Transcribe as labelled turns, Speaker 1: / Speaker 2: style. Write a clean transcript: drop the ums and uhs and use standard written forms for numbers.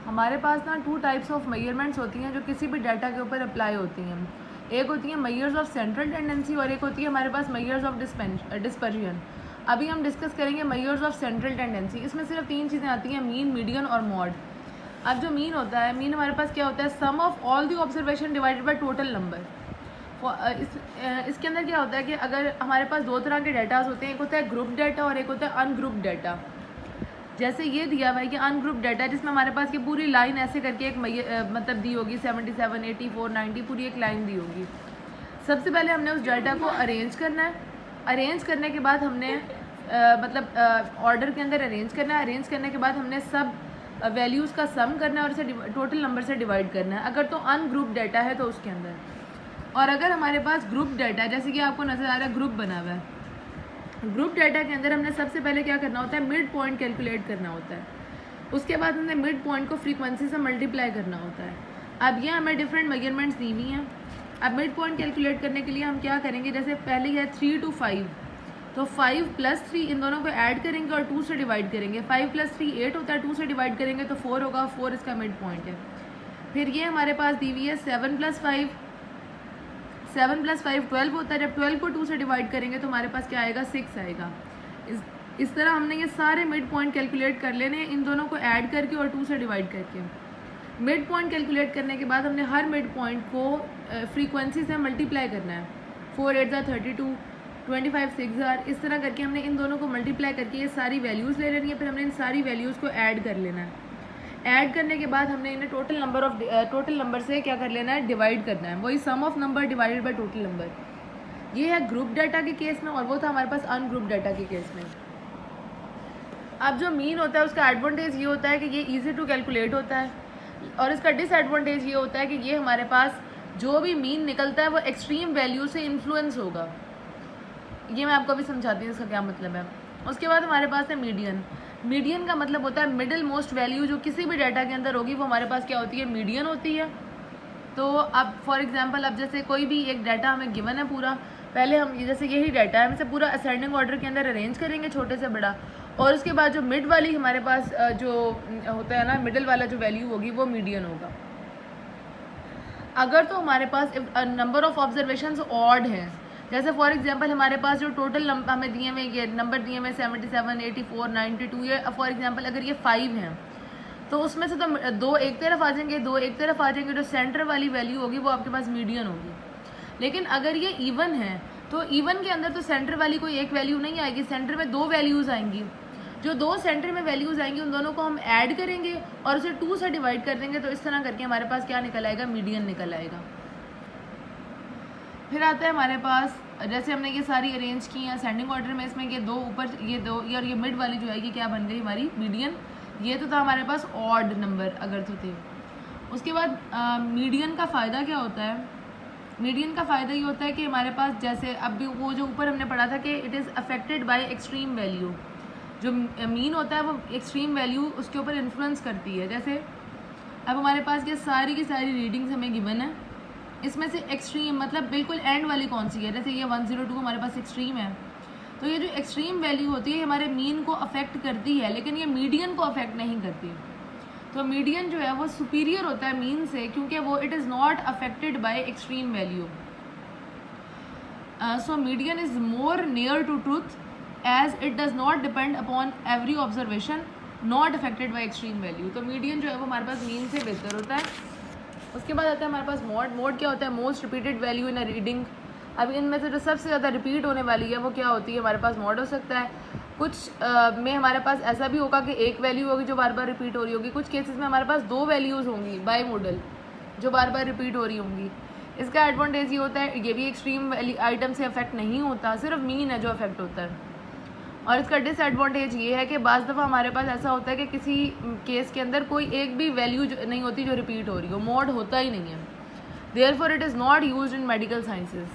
Speaker 1: हमारे पास ना 2 types of measurements होती हैं जो किसी भी डाटा के ऊपर अप्लाई होती हैं। एक होती है मेजर्स ऑफ सेंट्रल टेंडेंसी और एक होती है हमारे पास मेजर्स ऑफ डिस्पर्जन। अभी हम डिस्कस करेंगे मेजर्स ऑफ सेंट्रल टेंडेंसी। इसमें सिर्फ 3 चीज़ें आती हैं, मीन, मीडियन और मॉड। अब जो मीन होता है, मीन हमारे पास क्या होता है, sum of all the observation divided by total number. इसके अंदर क्या होता है कि अगर हमारे पास 2 तरह के डाटाज होते हैं, एक होता है ग्रुप डाटा और एक होता है अनग्रुप डाटा। जैसे ये दिया हुआ है कि अनग्रुप डाटा, जिसमें हमारे पास की पूरी लाइन ऐसे करके एक मतलब दी होगी 77, 84, 90 पूरी एक लाइन दी होगी। सबसे पहले हमने उस डाटा को अरेंज करना है। अरेंज करने के बाद हमने मतलब ऑर्डर के अंदर अरेंज करना है। अरेंज करने के बाद हमने सब वैल्यूज़ का सम करना है और इसे टोटल नंबर से डिवाइड करना है। अगर तो अनग्रुप डाटा है तो उसके अंदर, और अगर हमारे पास ग्रुप डाटा है, जैसे कि आपको नज़र आ रहा है ग्रुप बना हुआ है, ग्रुप डाटा के अंदर हमने सबसे पहले क्या करना होता है, मिड पॉइंट कैलकुलेट करना होता है। उसके बाद हमने मिड पॉइंट को फ्रीक्वेंसी से मल्टीप्लाई करना होता है। अब ये हमें डिफरेंट मेजरमेंट्स दी हुई हैं। अब मिड पॉइंट कैलकुलेट करने के लिए हम क्या करेंगे, जैसे पहले है 3 to 5, तो 5 + 3 इन दोनों को ऐड करेंगे और 2 से डिवाइड करेंगे। 5 + 3 8 होता है, 2 से डिवाइड करेंगे तो 4 होगा, 4 इसका मिड पॉइंट है। फिर ये हमारे पास दी हुई है 7 + 5, 7 + 5 12 होता है। जब 12 को 2 से डिवाइड करेंगे तो हमारे पास क्या आएगा, 6 आएगा। इस तरह हमने ये सारे मिड पॉइंट कैलकुलेट कर लेने हैं, इन दोनों को ऐड करके और 2 से डिवाइड करके। मिड पॉइंट कैलकुलेट करने के बाद हमने हर मिड पॉइंट को फ्रीक्वेंसी से मल्टीप्लाई करना है। 4 8 32, 25 6, इस तरह करके हमने इन दोनों को मल्टीप्लाई करके ये सारी वैल्यूज़ ले लेनी है। फिर हमने इन सारी वैल्यूज़ को ऐड कर लेना है। ऐड करने के बाद हमने इन्हें टोटल नंबर से क्या कर लेना है, डिवाइड करना है। वही sum of number divided by total number. ये है ग्रुप डाटा के केस में, और वो था हमारे पास अनग्रुप डाटा के केस में। अब जो मीन होता है उसका एडवांटेज ये होता है कि ये इजी टू कैलकुलेट होता है, और इसका डिसएडवांटेज ये होता है कि ये हमारे पास जो भी मीन निकलता है वो एक्सट्रीम वैल्यू से इन्फ्लुएंस होगा। ये मैं आपको अभी समझाती हूँ इसका क्या मतलब है। उसके बाद हमारे पास है मीडियन। मीडियन का मतलब होता है मिडिल मोस्ट वैल्यू जो किसी भी डाटा के अंदर होगी, वो हमारे पास क्या होती है, मीडियन होती है। तो अब फॉर एग्जांपल, अब जैसे कोई भी एक डाटा हमें गिवन है पूरा, पहले हम जैसे यही डाटा है, हम इसे पूरा असेंडिंग ऑर्डर के अंदर अरेंज करेंगे छोटे से बड़ा, और उसके बाद जो मिड वाली हमारे पास जो होता है ना, मिडिल वाला जो वैल्यू होगी वो मीडियन होगा। अगर तो हमारे पास नंबर ऑफ ऑब्जर्वेशंस ऑड हैं, जैसे फॉर एग्जांपल हमारे पास जो टोटल हमें दिए हुए ये नंबर दिए हुए 77, 84, 92, ये फॉर एग्जांपल अगर ये 5 हैं, तो उसमें से तो 2 एक तरफ आ जाएंगे, 2 एक तरफ आ जाएंगे, जो सेंटर वाली वैल्यू होगी वो आपके पास मीडियन होगी। लेकिन अगर ये इवन है तो इवन के अंदर तो सेंटर वाली कोई एक वैल्यू नहीं आएगी, सेंटर में 2 वैल्यूज़ आएंगी। जो 2 सेंटर में वैल्यूज़ आएंगी उन दोनों को हम ऐड करेंगे और उसे 2 से डिवाइड कर देंगे, तो इस तरह करके हमारे पास क्या निकल आएगा, मीडियन निकल आएगा। फिर आता है हमारे पास, जैसे हमने ये सारी अरेंज की हैं असेंडिंग ऑर्डर में, इसमें ये 2 ऊपर, ये 2 और ये मिड वाली जो आएगी क्या बन गई हमारी, मीडियन। ये तो था हमारे पास ऑड नंबर अगर तो थे। उसके बाद मीडियन का फ़ायदा क्या होता है, मीडियन का फ़ायदा ये होता है कि हमारे पास जैसे अब भी वो जो ऊपर हमने पढ़ा था कि it is affected by extreme value. जो मीन होता है वो एक्सट्रीम वैल्यू उसके ऊपर इन्फ्लुएंस करती है। जैसे अब हमारे पास ये सारी की सारी रीडिंग्स हमें गिवन है, इसमें से एक्सट्रीम मतलब बिल्कुल एंड वाली कौन सी है, जैसे ये 102 हमारे पास एक्सट्रीम है, तो ये जो एक्सट्रीम वैल्यू होती है हमारे मीन को अफेक्ट करती है, लेकिन ये मीडियन को अफेक्ट नहीं करती। तो मीडियन जो है वो सुपीरियर होता है मीन से, क्योंकि वो it is not affected by extreme value. So median is more near to truth as it does not depend upon every observation not affected by extreme value. तो मीडियन जो है वो हमारे पास मीन से बेहतर होता है। उसके बाद आता है हमारे पास मॉड। मॉड क्या होता है, most repeated value in a reading. अब इनमें से जो सबसे ज़्यादा रिपीट होने वाली है वो क्या होती है, हमारे पास मॉड हो सकता है। कुछ में हमारे पास ऐसा भी होगा कि एक वैल्यू होगी जो बार बार रिपीट हो रही होगी, कुछ केसेस में हमारे पास 2 वैल्यूज़ होंगी बाई मॉडल जो बार बार रिपीट हो रही होंगी। इसका एडवांटेज ये होता है, ये भी एक्सट्रीम आइटम से अफेक्ट नहीं होता, सिर्फ मीन है जो अफेक्ट होता है। और इसका डिसएडवांटेज ये है कि बाज़ दफ़ा हमारे पास ऐसा होता है कि किसी केस के अंदर कोई एक भी वैल्यू नहीं होती जो रिपीट हो रही हो, मॉड होता ही नहीं है। Therefore it is not used in medical sciences.